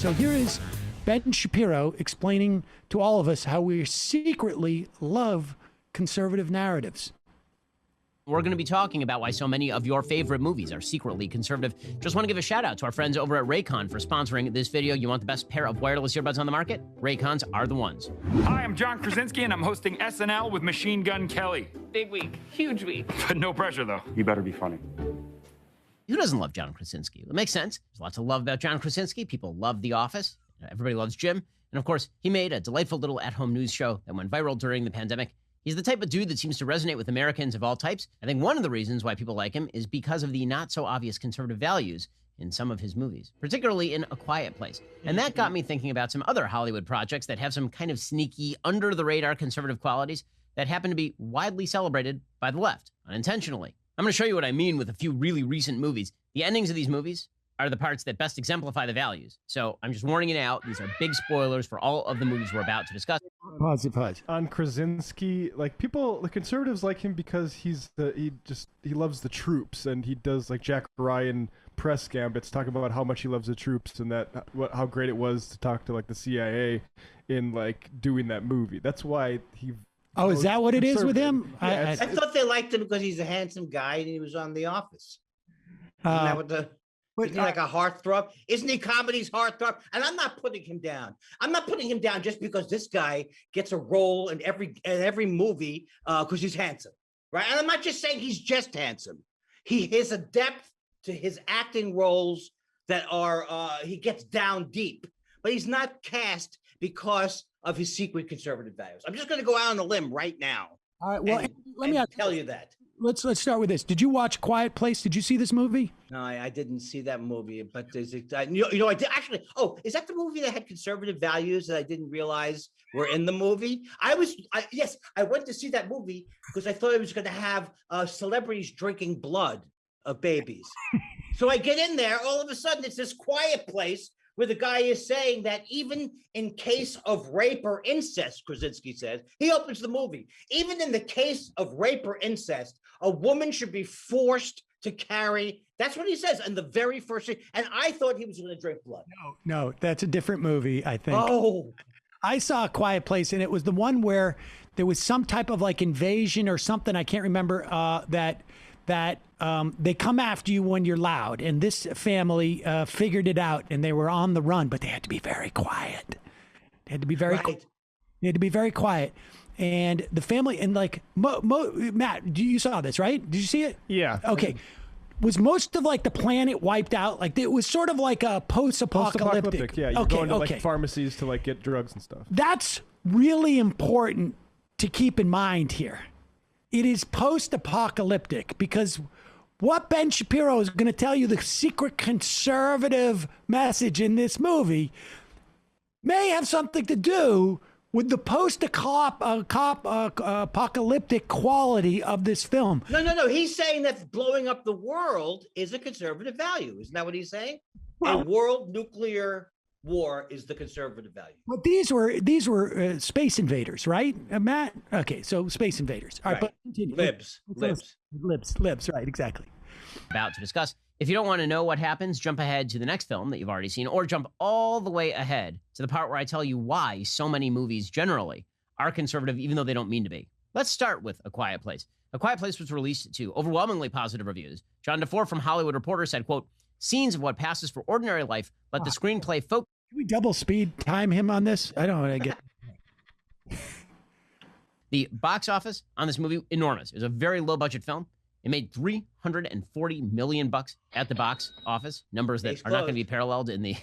So here is Ben Shapiro explaining to all of us how we secretly love conservative narratives. We're going to be talking about why so many of your favorite movies are secretly conservative. Just want to give a shout out to our friends over at Raycon for sponsoring this video. You want the best pair of wireless earbuds on the market? Raycons are the ones. Hi, I'm John Krasinski, and I'm hosting SNL with Machine Gun Kelly. Big week, huge week. But no pressure, though. You better be funny. Who doesn't love John Krasinski? It makes sense. There's lots of love about John Krasinski. People love The Office. Everybody loves Jim. And of course, he made a delightful little at-home news show that went viral during the pandemic. He's the type of dude that seems to resonate with Americans of all types. I think one of the reasons why people like him is because of the not-so-obvious conservative values in some of his movies, particularly in A Quiet Place. And that got me thinking about some other Hollywood projects that have some kind of sneaky, under-the-radar conservative qualities that happen to be widely celebrated by the left, unintentionally. I'm going to show you what I mean with a few really recent movies. The endings of these movies are the parts that best exemplify the values. So I'm just warning it out. These are big spoilers for all of the movies we're about to discuss. Pause. On Krasinski, like the conservatives like him because he loves the troops, and he does like Jack Ryan press gambits talking about how much he loves the troops and how great it was to talk to like the CIA in like doing that movie. That's why he. Oh, is that what it is with him? Yeah, I thought they liked him because he's a handsome guy and he was on The Office. Isn't that what isn't he like a heartthrob? Isn't he comedy's heartthrob? And I'm not putting him down. I'm not putting him down just because this guy gets a role in every movie because he's handsome, right? And I'm not just saying he's just handsome. He has a depth to his acting roles that are he gets down deep, but he's not cast because of his secret conservative values. I'm just going to go out on a limb right now. All right. Well, let me tell you that. Let's start with this. Did you watch Quiet Place? Did you see this movie? No, I didn't see that movie, but is it, I did actually. Oh, is that the movie that had conservative values that I didn't realize were in the movie? Yes, I went to see that movie because I thought it was going to have celebrities drinking blood of babies. So I get in there, all of a sudden it's this Quiet Place where the guy is saying that even in case of rape or incest, Krasinski says, he opens the movie, even in the case of rape or incest, a woman should be forced to carry. That's what he says in the very first scene. And I thought he was going to drink blood. No, that's a different movie, I think. Oh. I saw A Quiet Place, and it was the one where there was some type of like invasion or something. I can't remember that they come after you when you're loud. And this family figured it out, and they were on the run, but they had to be very quiet. They had to be very quiet. And the family, and like, Matt, you saw this, right? Did you see it? Yeah. Okay. Was most of like the planet wiped out? Like it was sort of like a post-apocalyptic. Yeah, you're going to like pharmacies to like get drugs and stuff. That's really important to keep in mind here. It is post-apocalyptic because what Ben Shapiro is going to tell you, the secret conservative message in this movie, may have something to do with the post-apocalyptic quality of this film. No. He's saying that blowing up the world is a conservative value. Isn't that what he's saying? Well, a world nuclear war is the conservative value. But these were space invaders, right, Matt? Okay, so space invaders. All right, but continue. Libs. Right, exactly. About to discuss. If you don't want to know what happens, jump ahead to the next film that you've already seen, or jump all the way ahead to the part where I tell you why so many movies generally are conservative, even though they don't mean to be. Let's start with A Quiet Place. A Quiet Place was released to overwhelmingly positive reviews. John DeFore from Hollywood Reporter said, quote, "Scenes of what passes for ordinary life let the screenplay focus." Can we double speed time him on this? I don't want to get... The box office on this movie, enormous. It was a very low budget film. It made $340 million at the box office, numbers that are not going to be paralleled in the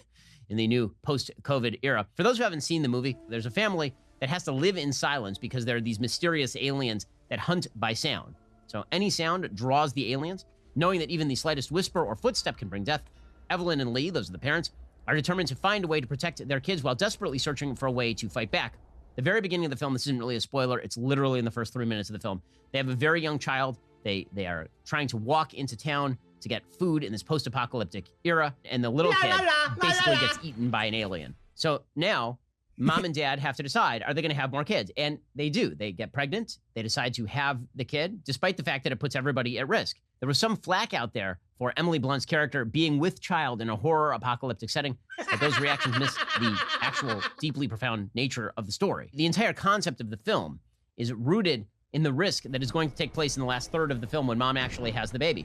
new post-COVID era. For those who haven't seen the movie, there's a family that has to live in silence because there are these mysterious aliens that hunt by sound. So any sound draws the aliens, knowing that even the slightest whisper or footstep can bring death. Evelyn and Lee, those are the parents, are determined to find a way to protect their kids while desperately searching for a way to fight back. The very beginning of the film, this isn't really a spoiler, it's literally in the first 3 minutes of the film. They have a very young child. They are trying to walk into town to get food in this post-apocalyptic era, and the little kid basically gets eaten by an alien. So now, mom and dad have to decide, are they going to have more kids? And they do. They get pregnant. They decide to have the kid, despite the fact that it puts everybody at risk. There was some flack out there for Emily Blunt's character being with child in a horror apocalyptic setting, but those reactions miss the actual deeply profound nature of the story. The entire concept of the film is rooted in the risk that is going to take place in the last third of the film when mom actually has the baby.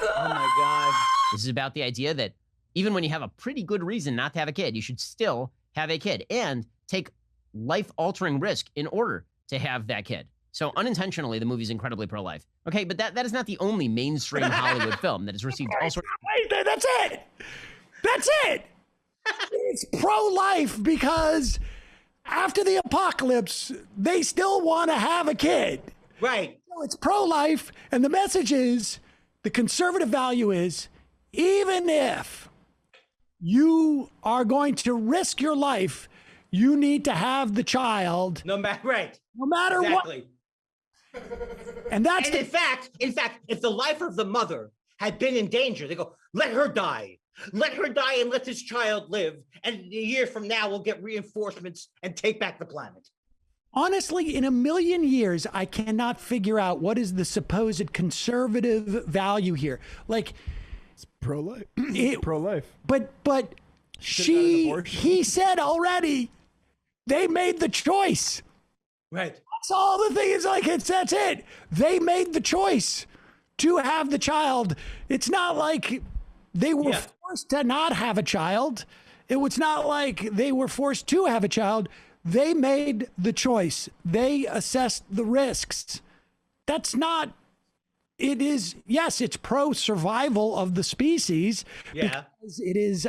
Oh my God. This is about the idea that even when you have a pretty good reason not to have a kid, you should still have a kid and take life-altering risk in order to have that kid. So unintentionally, the movie is incredibly pro-life. Okay, but that is not the only mainstream Hollywood film that has received all sorts. Wait, that's it. That's it. It's pro-life because after the apocalypse, they still want to have a kid. Right. So it's pro-life, and the message is, the conservative value is, even if you are going to risk your life, you need to have the child. No matter right. No matter Exactly. what. And that's And in fact, if the life of the mother had been in danger, they go, let her die. Let her die and let this child live. And a year from now, we'll get reinforcements and take back the planet. honestly, in a million years, I cannot figure out what is the supposed conservative value here. Like, It's pro-life. It- Pro-life. but Should've had an abortion. he said already, they made the choice. Right. That's all the thing is, like, that's it. They made the choice to have the child. It's not like they were Yeah. forced to not have a child. It was not like they were forced to have a child. They made the choice. They assessed the risks. That's not, it is, yes, it's pro survival of the species. Yeah. Because it is,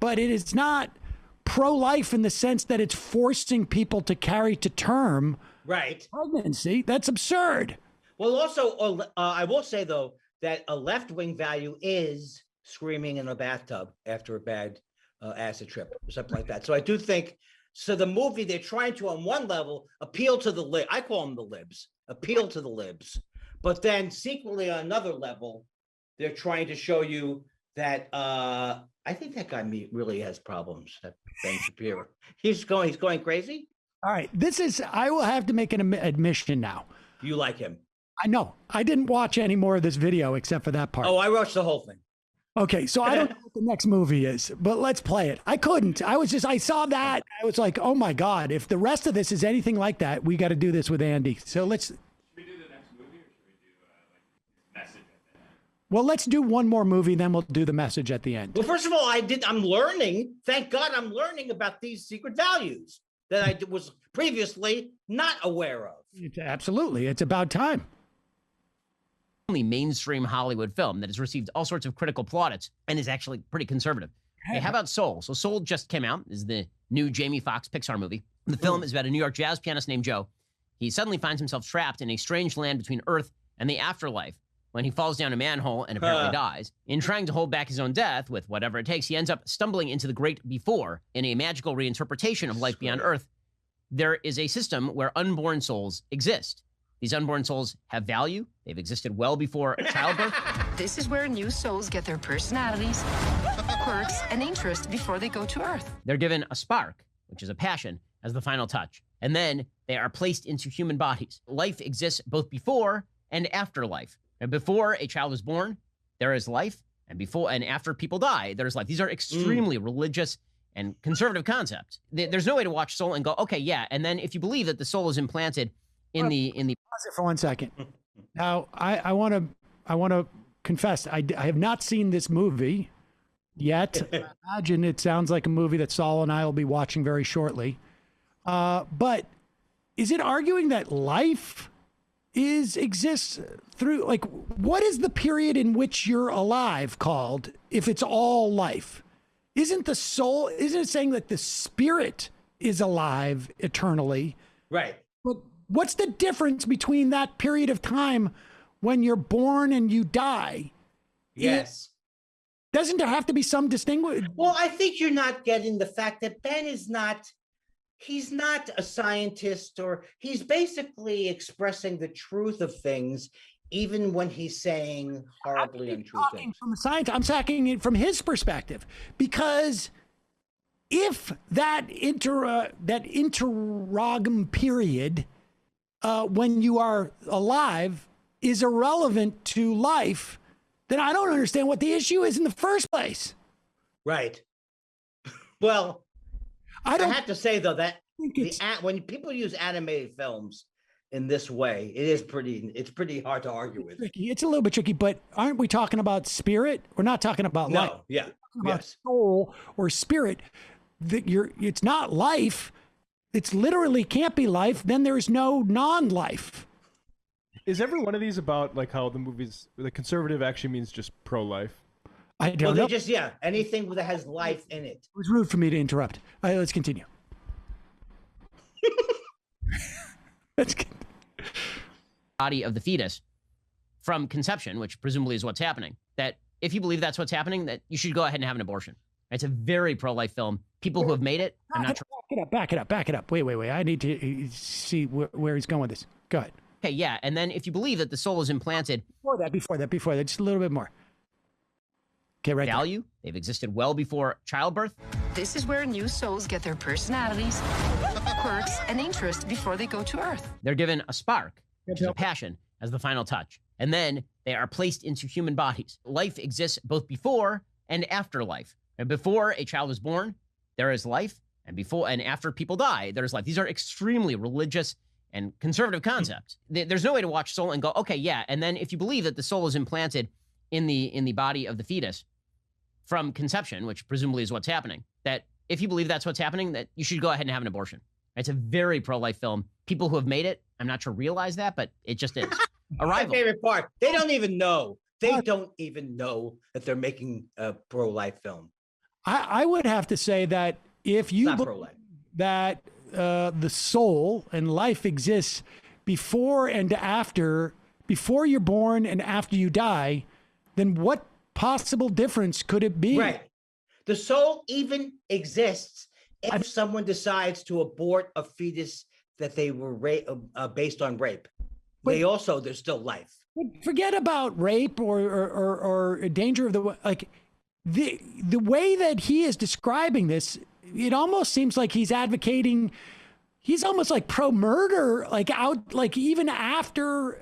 but it is not pro-life in the sense that it's forcing people to carry to term Right. pregnancy. That's absurd. Well, also, I will say, though, that a left-wing value is screaming in a bathtub after a bad acid trip or something like that. So I do think, so the movie, they're trying to, on one level, appeal to the lib. I call them the libs, appeal to the libs. But then secretly on another level, they're trying to show you that I think that guy really has problems, that Ben Shapiro. He's going crazy. All right. I will have to make an admission now. You like him. I know. I didn't watch any more of this video except for that part. Oh, I watched the whole thing. Okay. So I don't know what the next movie is, but let's play it. I couldn't. I saw that. I was like, oh my God, if the rest of this is anything like that, we got to do this with Andy. So let's. Should we do the next movie or should we do like message at the end? Well, let's do one more movie, then we'll do the message at the end. Well, first of all, I'm learning. Thank God I'm learning about these secret values that I was previously not aware of. Absolutely. It's about time. Only mainstream Hollywood film that has received all sorts of critical plaudits and is actually pretty conservative. Hey, how about Soul? So Soul just came out. This is the new Jamie Foxx Pixar movie. The film is about a New York jazz pianist named Joe. He suddenly finds himself trapped in a strange land between Earth and the afterlife when he falls down a manhole and apparently dies. In trying to hold back his own death with whatever it takes, he ends up stumbling into the great before in a magical reinterpretation of life beyond Earth. There is a system where unborn souls exist. These unborn souls have value. They've existed well before childbirth. This is where new souls get their personalities, quirks, and interests before they go to Earth. They're given a spark, which is a passion, as the final touch. And then they are placed into human bodies. Life exists both before and after life. And before a child is born, there is life. And before and after people die, there's life. These are extremely religious and conservative concepts. There's no way to watch Soul and go, okay, yeah. And then if you believe that the soul is implanted in the Pause it for 1 second. Now, I want to confess, I have not seen this movie yet. I imagine it sounds like a movie that Saul and I will be watching very shortly. But is it arguing that life exists through, like, what is the period in which you're alive called if it's all life? Isn't it saying that the spirit is alive eternally? Right. But what's the difference between that period of time when you're born and you die? Yes. Doesn't there have to be some distinguish? Well, I think you're not getting the fact that Ben is not, he's not a scientist, or he's basically expressing the truth of things, even when he's saying horribly untrue things. From a science, I'm talking it from his perspective, because if that interrogum period when you are alive is irrelevant to life, then I don't understand what the issue is in the first place. Right. Well, I I have to say though that think when people use animated films in this way, it's pretty hard to argue with. tricky. It's a little bit tricky, but aren't we talking about spirit? We're not talking about life. No, yeah, About yes. soul or spirit. It's not life. It's literally can't be life. Then there's no non-life. Is every one of these about like how the conservative actually means just pro-life? I Well, don't they know. just anything that has life in it. It was rude for me to interrupt. All right, let's continue. Let's get, Body of the fetus from conception, which presumably is what's happening, that if you believe that's what's happening, that you should go ahead and have an abortion. It's a very pro-life film. People who have made it, I'm not sure. back it up. Wait. I need to see where he's going with this. Go ahead. Okay, yeah. And then if you believe that the soul is implanted Before that, just a little bit more. Okay, right there. value, they've existed well before childbirth. This is where new souls get their personalities, quirks, and interests before they go to Earth. They're given a spark, which is a passion, as the final touch. And then they are placed into human bodies. Life exists both before and after life. And before a child is born, there is life. And before and after people die, there's life. These are extremely religious and conservative concepts. There's no way to watch Soul and go, okay, yeah. And then if you believe that the soul is implanted in the body of the fetus from conception, which presumably is what's happening, that if you believe that's what's happening, that you should go ahead and have an abortion. It's a very pro-life film. People who have made it, I'm not sure realize that, but it just is. My Arrival. favorite part. They don't even know. They don't even know that they're making a pro-life film. I would have to say that if you Not believe pro-life. that the soul and life exists before and after, before you're born and after you die, then what possible difference could it be? Right. The soul even exists if someone decides to abort a fetus that they were based on rape. There's still life. Forget about rape or danger of the way that he is describing this. It almost seems like he's advocating. He's almost like pro-murder, even after.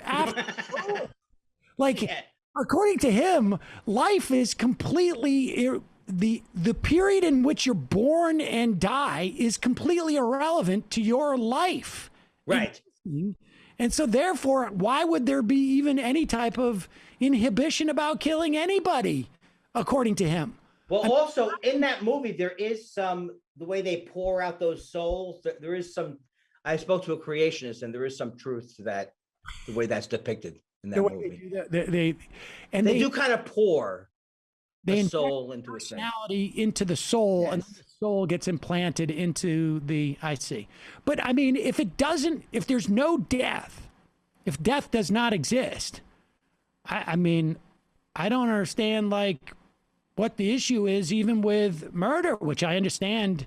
According to him, life is completely the period in which you're born and die is completely irrelevant to your life. Right. And so therefore, why would there be even any type of inhibition about killing anybody, according to him? Well, also in that movie, there is the way they pour out those souls. There is some. I spoke to a creationist, and there is some truth to that. The way that's depicted in that movie, they do kind of pour the inject soul into a thing. personality into the soul, and the soul gets implanted into the. I see, but I mean, if there's no death, if death does not exist, I mean, I don't understand what the issue is, even with murder, which I understand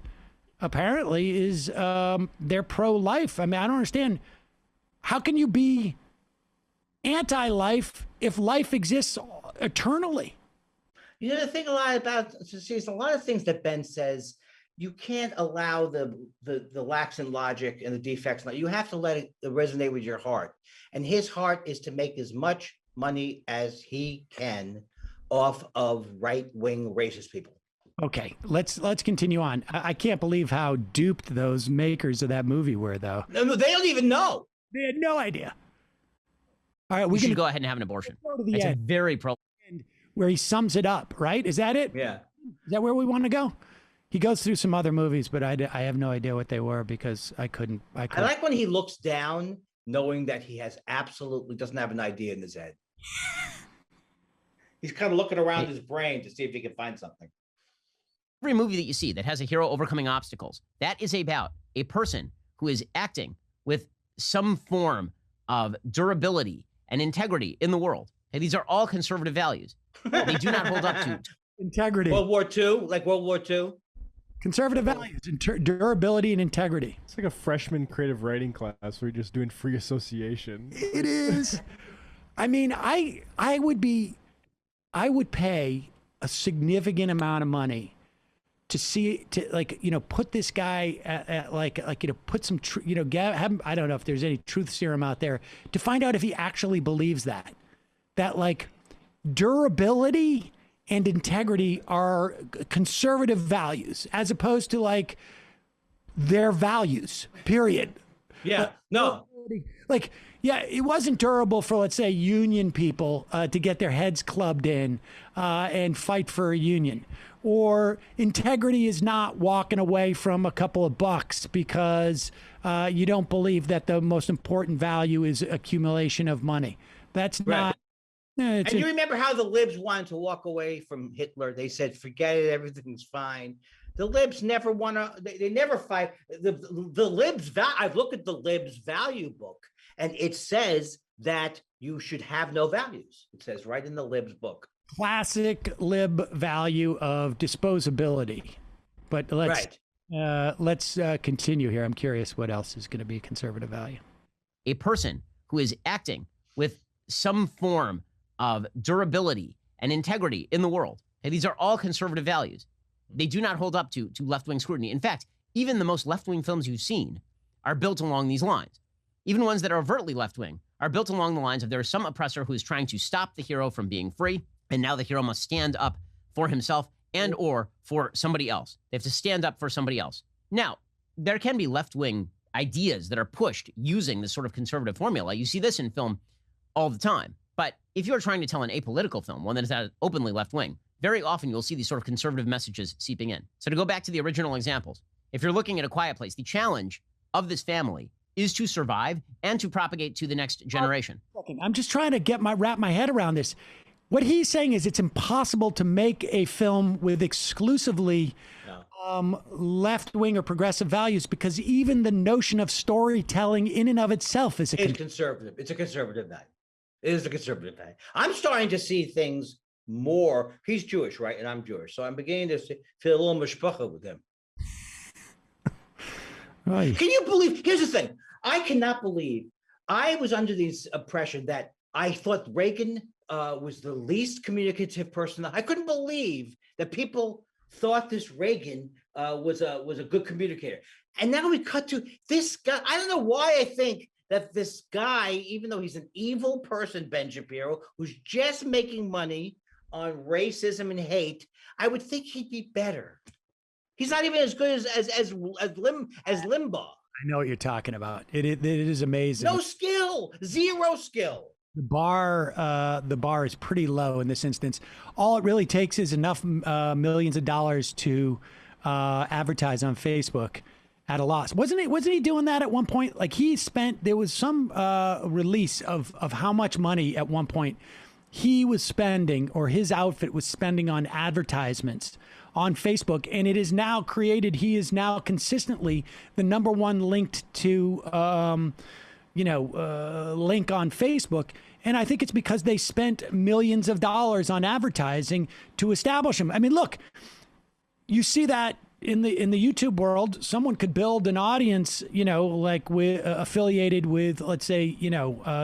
apparently is they're pro-life. I mean, I don't understand. How can you be anti-life if life exists eternally? You know, the thing a lot about, there's a lot of things that Ben says, you can't allow the lacks in logic and the defects. You have to let it resonate with your heart. And his heart is to make as much money as he can off of right-wing racist people. Okay, let's continue on. I can't believe how duped those makers of that movie were, though. No, they don't even know. They had no idea. All right, We should go ahead and have an abortion. go to the It's a end very pro. where he sums it up, right? Is that it? Yeah. Is that where we want to go? He goes through some other movies, but I have no idea what they were because I couldn't. I like when he looks down, knowing that he doesn't have an idea in his head. He's kind of looking around his brain to see if he can find something. Every movie that you see that has a hero overcoming obstacles, that is about a person who is acting with some form of durability and integrity in the world. And these are all conservative values. They do not hold up to integrity. World War II, like World War II. Conservative values, durability, and integrity. It's like a freshman creative writing class where you're just doing free association. It is. I mean, I would pay a significant amount of money to see, to like, put this guy at like, put some, have, I don't know if there's any truth serum out there to find out if he actually believes that like durability and integrity are conservative values as opposed to like their values, period. Yeah, no. Like, yeah, it wasn't durable for, let's say, union people to get their heads clubbed in and fight for a union. Or integrity is not walking away from a couple of bucks because you don't believe that the most important value is accumulation of money. That's not. And you remember how the libs wanted to walk away from Hitler? They said, forget it, everything's fine. The libs never want to, they never fight. The libs, I've looked at the libs value book, and it says that you should have no values. It says right in the libs book. Classic lib value of disposability. But let's continue here. I'm curious what else is going to be conservative value. A person who is acting with some form of durability and integrity in the world. And these are all conservative values. They do not hold up to left-wing scrutiny. In fact, even the most left-wing films you've seen are built along these lines. Even ones that are overtly left-wing are built along the lines of there is some oppressor who is trying to stop the hero from being free, and now the hero must stand up for himself and or for somebody else. They have to stand up for somebody else. Now, there can be left-wing ideas that are pushed using this sort of conservative formula. You see this in film all the time. But if you're trying to tell an apolitical film, one that is not openly left-wing, very often you'll see these sort of conservative messages seeping in. So to go back to the original examples, if you're looking at A Quiet Place, the challenge of this family is to survive and to propagate to the next generation. I'm just trying to wrap my head around this. What he's saying is it's impossible to make a film with exclusively left-wing or progressive values because even the notion of storytelling in and of itself is conservative. It's a conservative value. It is a conservative value. I'm starting to see things more. He's Jewish, right? And I'm Jewish. So I'm beginning to feel a little mishpacha with him. Right. Can you believe? Here's the thing. I cannot believe I was under this impression that I thought Reagan was the least communicative person. I couldn't believe that people thought this Reagan was a good communicator. And now we cut to this guy. I don't know why I think that this guy, even though he's an evil person, Ben Shapiro, who's just making money on racism and hate, I would think he'd be better. He's not even as good as Limbaugh. I know what you're talking about. It is amazing. No skill, zero skill. The bar is pretty low in this instance. All it really takes is enough millions of dollars to advertise on Facebook at a loss. Wasn't he doing that at one point? Like there was some release of how much money at one point he was spending, or his outfit was spending, on advertisements on Facebook, and it is now created. He is now consistently the number one linked to link on Facebook. And I think it's because they spent millions of dollars on advertising to establish him. I mean, look, you see that in the YouTube world, someone could build an audience, like affiliated with, let's say,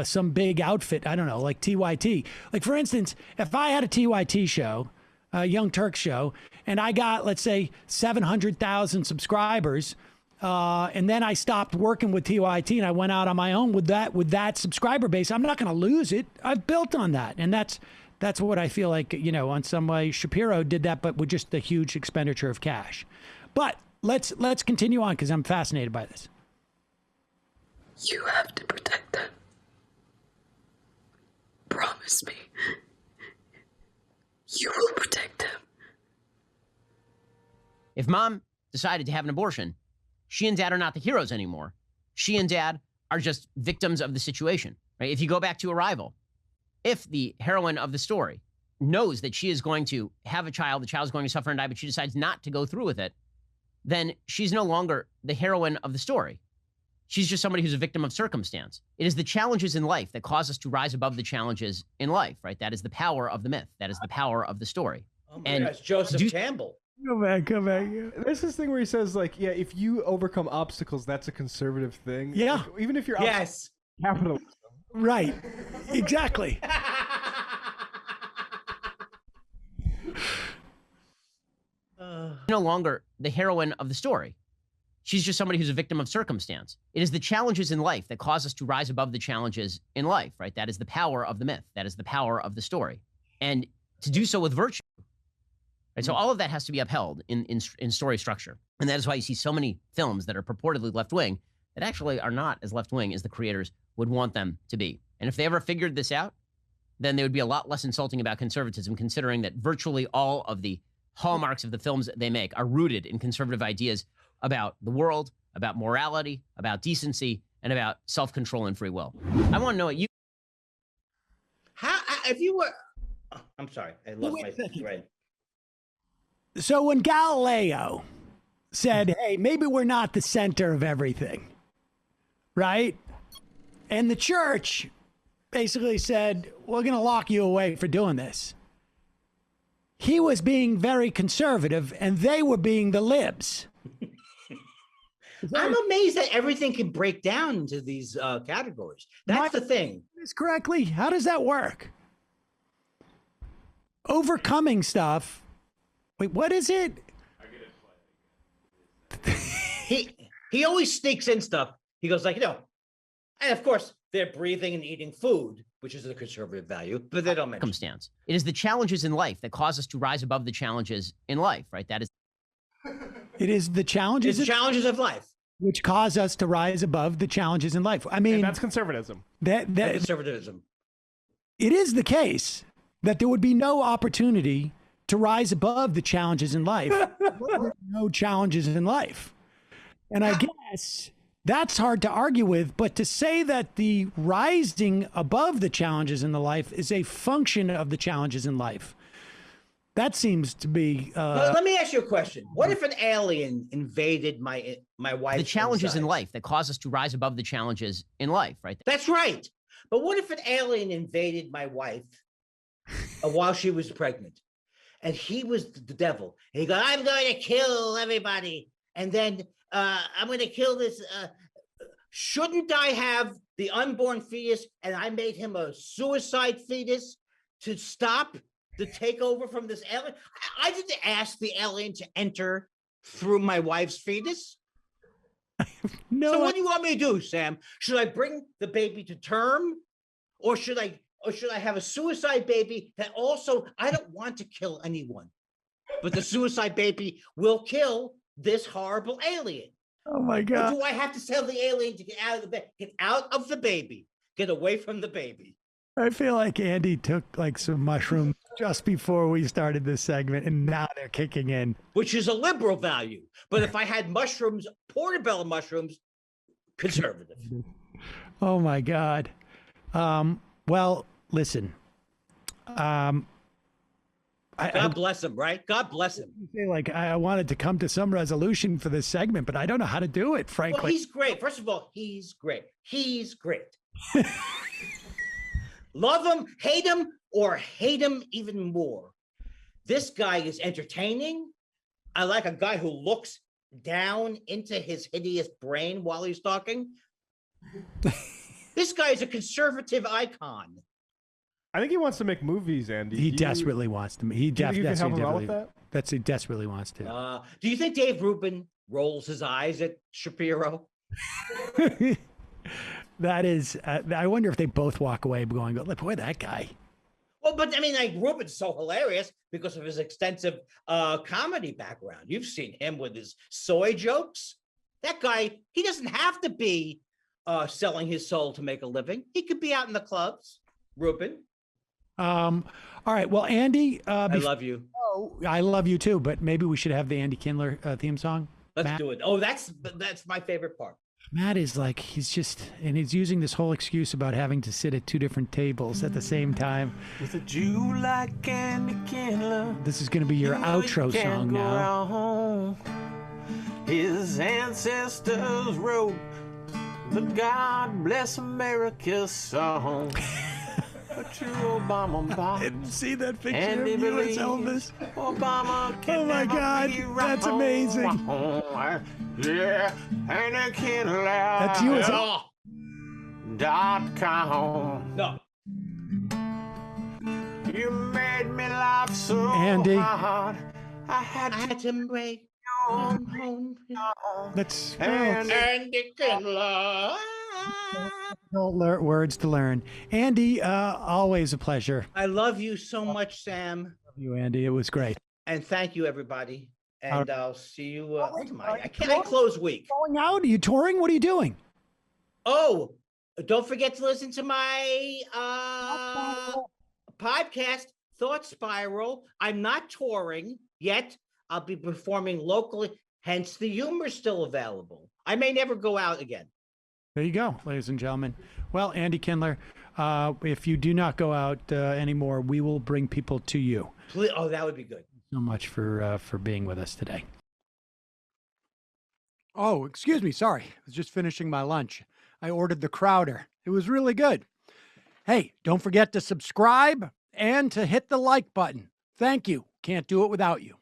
some big outfit. I don't know, like TYT. Like, for instance, if I had a TYT show, a Young Turk show, and I got, let's say, 700,000 subscribers, and then I stopped working with TYT and I went out on my own with that subscriber base, I'm not going to lose it. I've built on that. And that's what I feel like, on some way Shapiro did that, but with just the huge expenditure of cash. But let's continue on because I'm fascinated by this. You have to protect them. Promise me. You will protect them. If mom decided to have an abortion, she and dad are not the heroes anymore. She and dad are just victims of the situation, right? If you go back to Arrival, if the heroine of the story knows that she is going to have a child, the child is going to suffer and die, but she decides not to go through with it, then she's no longer the heroine of the story. She's just somebody who's a victim of circumstance. It is the challenges in life that cause us to rise above the challenges in life, right? That is the power of the myth. That is the power of the story. Oh my gosh, Joseph Campbell. Go back. There's this thing where he says, like, yeah, if you overcome obstacles, that's a conservative thing. Yeah. Like, even if you're capitalism. Right. Exactly. no longer the heroine of the story. She's just somebody who's a victim of circumstance. It is the challenges in life that cause us to rise above the challenges in life, right? That is the power of the myth. That is the power of the story. And to do so with virtue. Right? So all of that has to be upheld in story structure. And that is why you see so many films that are purportedly left-wing that actually are not as left-wing as the creators would want them to be. And if they ever figured this out, then they would be a lot less insulting about conservatism, considering that virtually all of the hallmarks of the films that they make are rooted in conservative ideas about the world, about morality, about decency, and about self-control and free will. I want to know what you... If you were... Oh, I'm sorry. I lost my thread. So when Galileo said, hey, maybe we're not the center of everything, right? And the church basically said, we're going to lock you away for doing this. He was being very conservative, and they were being the libs. I'm amazed that everything can break down into these categories. That's the thing. This correctly? How does that work? Overcoming stuff. Wait, what is it? He always sneaks in stuff. He goes like, and of course they're breathing and eating food, which is a conservative value, but they don't mention circumstance. It is the challenges in life that cause us to rise above the challenges in life, right? That is. It is the challenges. It's challenges of life which cause us to rise above the challenges in life. I mean, and that's conservatism. That conservatism. It is the case that there would be no opportunity to rise above the challenges in life. No challenges in life. And I guess that's hard to argue with, but to say that the rising above the challenges in the life is a function of the challenges in life, that seems to be... Let me ask you a question. What if an alien invaded my wife? The challenges in life that cause us to rise above the challenges in life, right? That's right. But what if an alien invaded my wife while she was pregnant? And he was the devil. And he goes, I'm going to kill everybody. And then I'm going to kill this. Shouldn't I have the unborn fetus and I made him a suicide fetus to stop the takeover from this alien? I didn't ask the alien to enter through my wife's fetus. No. So what do you want me to do, Sam? Should I bring the baby to term? Or should I have a suicide baby that also, I don't want to kill anyone, but the suicide baby will kill this horrible alien. Oh my God. Or do I have to tell the alien to get out of the baby, get away from the baby? I feel like Andy took like some mushrooms just before we started this segment, and now they're kicking in. Which is a liberal value. But if I had mushrooms, portobello mushrooms, conservative. Oh my God. Well, listen. God bless him, right? God bless him. Like I wanted to come to some resolution for this segment, but I don't know how to do it, frankly. Well, he's great. First of all, he's great. He's great. Love him, or hate him even more. This guy is entertaining. I like a guy who looks down into his hideous brain while he's talking. This guy is a conservative icon. I think he wants to make movies, Andy. He desperately wants to. He desperately he desperately wants to. Do you think Dave Rubin rolls his eyes at Shapiro? That is. I wonder if they both walk away going, "Boy, that guy." Well, but I mean, like Rubin's so hilarious because of his extensive comedy background. You've seen him with his soy jokes. That guy, he doesn't have to be selling his soul to make a living. He could be out in the clubs. Rubin. All right. Well, Andy, I love you. Oh, I love you too. But maybe we should have the Andy Kindler theme song. Let's do it. Oh, that's my favorite part. Matt is like, he's using this whole excuse about having to sit at two different tables at the same time. With a Jew like Andy Kindler, this is going to be your outro song now. Wrong. His ancestors wrote the God Bless America song. But your Obama I didn't see that picture Andy of you as Elvis. Obama can oh my God, that's amazing. Yeah, Andy Kindler. That's you as .com. No. You made me laugh so Andy. hard. I had to break home. Let's and Andy Kindler. words to learn. Andy, always a pleasure. I love you so much, Sam. Love you, Andy. It was great. And thank you, everybody. And I'll see you. I can't. touring? Close week. Going out? Are you touring? What are you doing? Oh, don't forget to listen to my podcast, Thought Spiral. I'm not touring yet. I'll be performing locally. Hence, the humor's still available. I may never go out again. There you go, ladies and gentlemen. Well, Andy Kindler, if you do not go out anymore, we will bring people to you. Please, oh, that would be good. So much for being with us today. Oh, excuse me. Sorry. I was just finishing my lunch. I ordered the Crowder. It was really good. Hey, don't forget to subscribe and to hit the like button. Thank you. Can't do it without you.